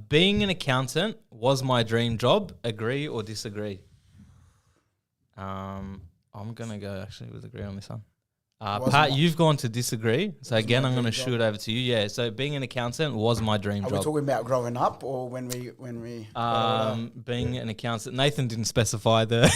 Being an accountant was my dream job. Agree or disagree? I'm gonna go actually with agree on this one. Pat, you've gone to disagree. So again, I'm going to shoot over to you. Yeah. So being an accountant was my dream job. Are we talking about growing up or when we? Being an accountant. Nathan didn't specify the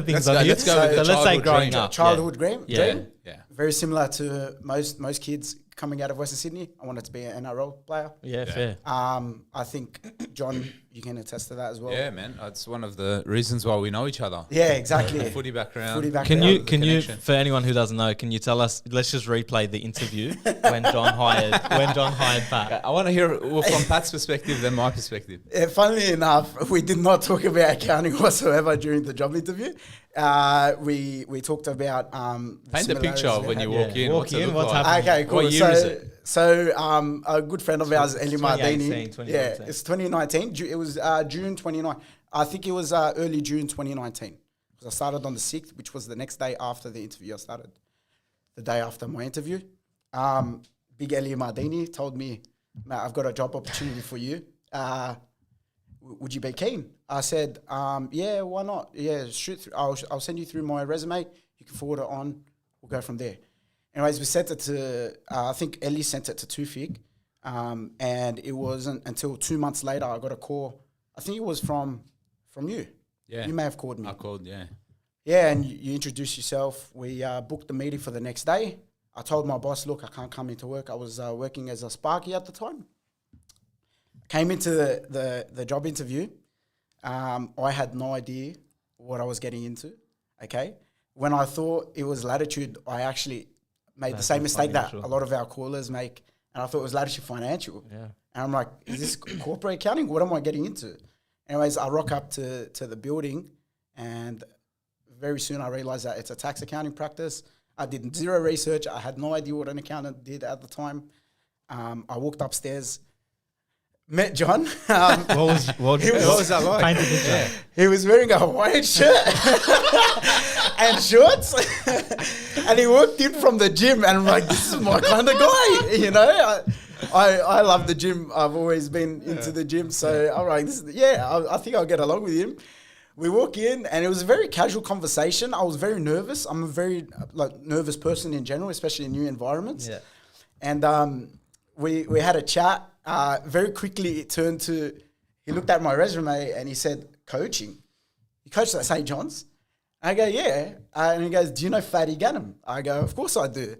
things on here. Let's go with the let's say growing dream. up. Childhood dream. Yeah. Yeah. Very similar to most kids coming out of Western Sydney. I wanted to be an NRL player. Yeah, fair. I think John, you can attest to that as well. Yeah, man. That's one of the reasons why we know each other. Yeah, exactly. Footy background. Can you, for anyone who doesn't know, can you tell us? Let's just replay the interview when John hired Pat. Okay, I want to hear from Pat's perspective, then my perspective. Funnily enough, we did not talk about accounting whatsoever during the job interview. We talked about paint the picture of when you walk in. What's happening? Okay, cool. What year is it? So a good friend of ours, Eli Mardini. 2018. Yeah, it's 2019. It was June 29. I think it was early June 2019. Because I started on the 6th, which was the next day after the interview. I started the day after my interview. Big Eli Mardini told me, "Matt, I've got a job opportunity for you. Would you be keen?" I said, "Yeah, why not? Yeah, shoot through. I'll send you through my resume. You can forward it on. We'll go from there." Anyways, we sent it to, I think Ellie sent it to Tufig, and it wasn't until 2 months later I got a call. I think it was from you. Yeah. You may have called me. I called, yeah. Yeah, and you introduced yourself. We booked the meeting for the next day. I told my boss, look, I can't come into work. I was working as a Sparky at the time. Came into the job interview. I had no idea what I was getting into, okay? When I thought it was Latitude, I actually made the same mistake that a lot of our callers make, and I thought it was Latitude Financial. Yeah. And I'm like, is this corporate accounting? What am I getting into? Anyways, I rock up to the building, and very soon I realized that it's a tax accounting practice. I did zero research. I had no idea what an accountant did at the time. I walked upstairs, met John. What was that like? Paint the picture. Yeah. He was wearing a white shirt and shorts. And he walked in from the gym, and I'm like, this is my kind of guy, you know? I love the gym. I've always been into the gym. So I'm like, I think I'll get along with him. We walk in, and it was a very casual conversation. I was very nervous. I'm a very nervous person in general, especially in new environments. Yeah. And we had a chat. Very quickly, it turned to, he looked at my resume and he said, coaching. You coached at St. John's? I go, yeah. And he goes, do you know Fatty Gannam? I go, of course I do.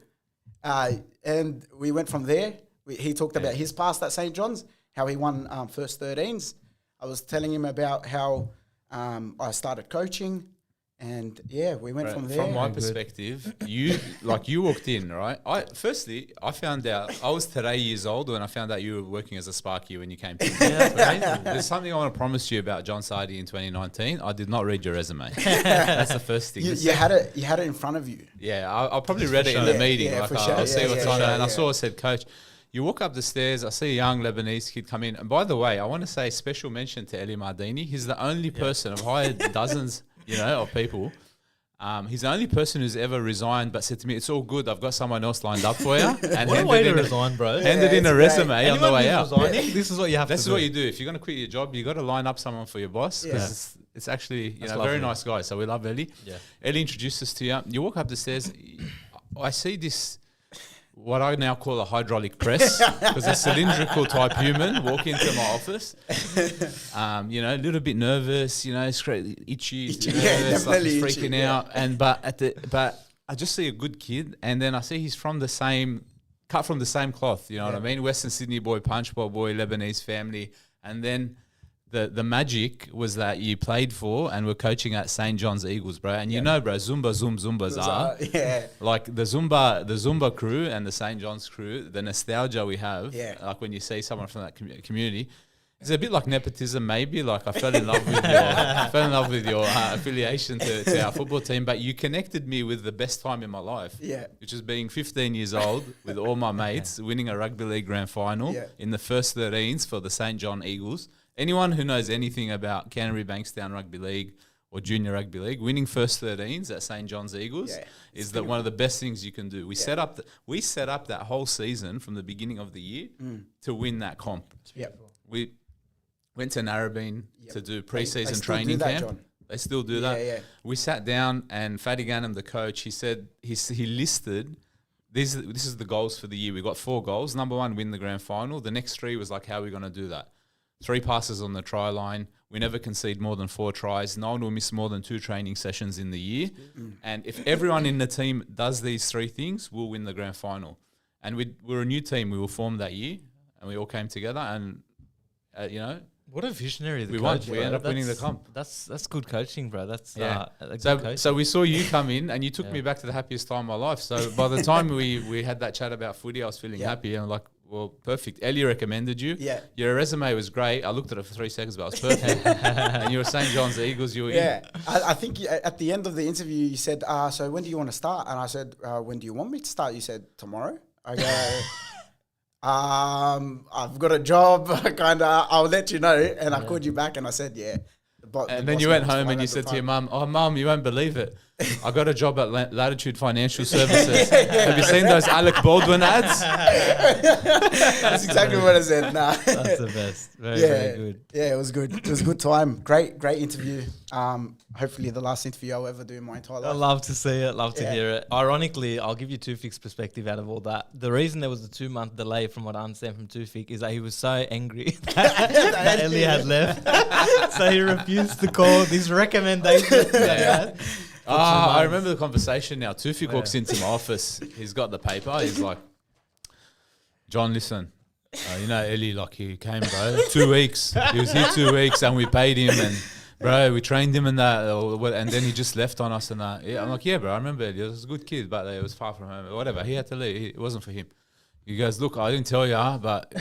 And we went from there. He talked about his past at St. John's, how he won first 13s. I was telling him about how I started coaching. And we went from there. From my perspective, you walked in, right? I found out I was today years old when I found out you were working as a Sparky when you came to me. There's something I want to promise you about John Sardi in 2019. I did not read your resume. That's the first thing. You had it in front of you. Yeah, I probably read it in the meeting. Yeah, for sure. I'll see what's on it. And I yeah. saw it said, Coach, you walk up the stairs, I see a young Lebanese kid come in. And by the way, I want to say special mention to Eli Mardini. He's the only person, I've hired dozens of people. He's the only person who's ever resigned but said to me, it's all good, I've got someone else lined up for you. And What a way to resign, bro. handed in a resume on the way out. This is what you have to do. This is what you do. If you're going to quit your job, you got to line up someone for your boss because it's actually a very nice guy. So we love Ellie. Yeah. Ellie introduced us to you. You walk up the stairs. I see this, what I now call a hydraulic press, because a cylindrical type human walk into my office. A little bit nervous, itchy, nervous, like he's freaking out. And but I just see a good kid, and then I see he's cut from the same cloth. You know what I mean? Western Sydney boy, punch bowl boy, Lebanese family, and then. The magic was that you played for and were coaching at St. John's Eagles, bro. And bro, Zumbas are like the Zumba crew and the St. John's crew, the nostalgia we have, like when you see someone from that community, it's a bit like nepotism maybe. Like I fell in love with your affiliation to our football team, but you connected me with the best time in my life, which is being 15 years old with all my mates, winning a rugby league grand final in the first 13s for the St. John Eagles. Anyone who knows anything about Canterbury Bankstown Rugby League or Junior Rugby League, winning first 13s at St. John's Eagles is one of the best things you can do. We set up that whole season from the beginning of the year to win that comp. Went to Narrabeen to do pre-season still do training that, camp. John. They still do that. Yeah. We sat down and Fatty Gannam, the coach, he said he listed this is the goals for the year. We got 4 goals. Number 1, win the grand final. The next 3 was like, how are we going to do that? 3 passes on the try line. We never concede more than 4 tries. No one will miss more than 2 training sessions in the year. And if everyone in the team does these 3 things, we'll win the grand final. And we're a new team. We were formed that year, and we all came together. And What a visionary we won. We ended up winning the comp. That's good coaching, bro. That's Yeah. a good So coaching. we saw you come in, and you took me back to the happiest time of my life. So by the time we had that chat about footy, I was feeling happy, and I'm like, well, perfect. Ellie recommended you. Yeah. Your resume was great. I looked at it for 3 seconds, but it was perfect. And you were St. John's Eagles. You were in. I think at the end of the interview, you said, so when do you want to start? And I said, when do you want me to start? You said, tomorrow. I go, I've got a job, I'll let you know. And I called you back and I said, yeah. And then you went home and you said to your mum, oh, Mum, you won't believe it. I got a job at Latitude Financial Services. Have you seen those Alec Baldwin ads? That's exactly what I said. Nah. That's the best. Very good. Yeah, it was good. It was a good time. Great interview. Hopefully the last interview I'll ever do in my entire I life. love to see it. Love to hear it. Ironically, I'll give you Tufik's perspective out of all that. The reason there was a 2-month delay, from what I understand from Tufik, is that he was so angry that Ellie had left, so he refused to call this recommendation. I remember the conversation now. Tufik walks into my office. He's got the paper. He's like, John, listen. Ellie, like, he came, bro. 2 weeks. He was here 2 weeks, and we paid him, and bro, we trained him and that, and then he just left on us and that. Yeah, I'm like, yeah, bro, I remember Ellie. He was a good kid, but it was far from home. Whatever, he had to leave. It wasn't for him. He goes, look, I didn't tell you, but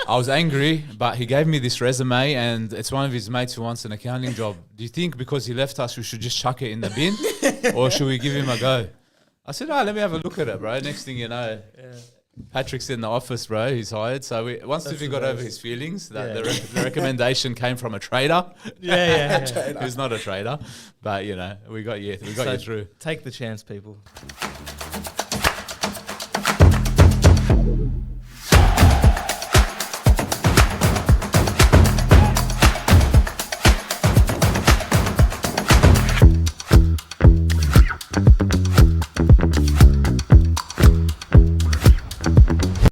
I was angry, but he gave me this resume, and it's one of his mates who wants an accounting job. Do you think because he left us, we should just chuck it in the bin, or should we give him a go? I said, let me have a look at it, bro. Next thing you know, Patrick's in the office, bro. He's hired. So once we got over his feelings, that the recommendation came from a trader. Yeah. Who's not a trader, but we got you through. Take the chance, people.